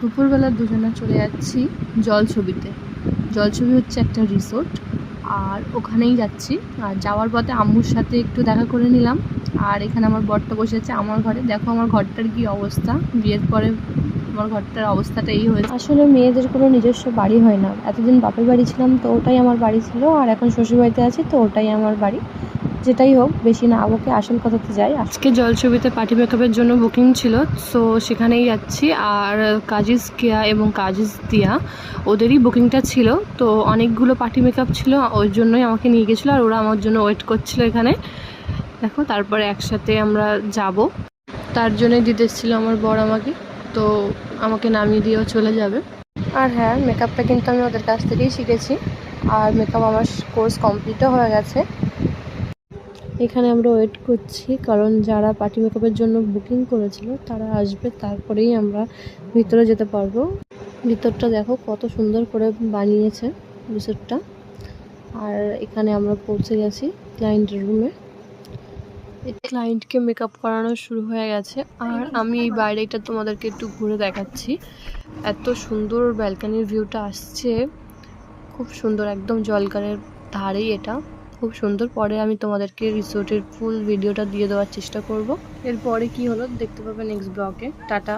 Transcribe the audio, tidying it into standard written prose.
দুপুরবেলা দুজনে চলে যাচ্ছি জলছবিতে। জলছবি হচ্ছে একটা রিসোর্ট, আর ওখানেই যাচ্ছি। আর যাওয়ার পথে আম্মুর সাথে একটু দেখা করে নিলাম। আর এখানে আমার বরটা বসে আছে আমার ঘরে। দেখো আমার ঘরটার কি অবস্থা, বিয়ের পরে আমার ঘরটার অবস্থাটা এই হয়েছে। আসলে মেয়েদের কোনো নিজস্ব বাড়ি হয় না। এতদিন বাপের বাড়ি ছিলাম তো ওটাই আমার বাড়ি ছিল, আর এখন শ্বশুরবাড়িতে আছি তো ওটাই আমার বাড়ি। যেটাই হোক, বেশি না আবকে আসল কথাতে যাই। আজকে জলছবিতে পার্টি মেকআপের জন্য বুকিং ছিল, সো সেখানেই যাচ্ছি। আর কাজিজ কেয়া এবং কাজিজ দিয়া ওদেরই বুকিংটা ছিল, তো অনেকগুলো পার্টি মেকআপ ছিল, ওই জন্যই আমাকে নিয়ে গেছিলো। আর ওরা আমার জন্য ওয়েট করছিল এখানে। দেখো, তারপরে একসাথে আমরা যাব, তার জন্যই দিতে এসেছিলো আমার বর আমাকে। তো আমাকে নামিয়ে দিয়েও চলে যাবে। আর হ্যাঁ, মেকআপটা কিন্তু আমি ওদের কাছ থেকেই শিখেছি। আর মেকআপ আমার কোর্স কমপ্লিটও হয়ে গেছে। এখানে আমরা ওয়েট করছি, কারণ যারা পার্টি মেকআপের জন্য বুকিং করেছিল তারা আসবে, তারপরেই আমরা ভিতরে যেতে পারবো। ভিতরটা দেখো কত সুন্দর করে বানিয়েছে রিসোর্টটা। আর এখানে আমরা পৌঁছে গেছি ক্লায়েন্টের রুমে। ক্লায়েন্টকে মেকআপ করানো শুরু হয়ে গেছে, আর আমি এই বাইরেটা তোমাদেরকে একটু ঘুরে দেখাচ্ছি। এত সুন্দর ব্যালকনির ভিউটা আসছে, খুব সুন্দর, একদম জলকারের ধারেই এটা, খুব সুন্দর। পরে আমি তোমাদেরকে রিসোর্টের ফুল ভিডিওটা দিয়ে দেওয়ার চেষ্টা করব। এরপরে কি হলো দেখতে পাবে নেক্সট ব্লগে। টাটা।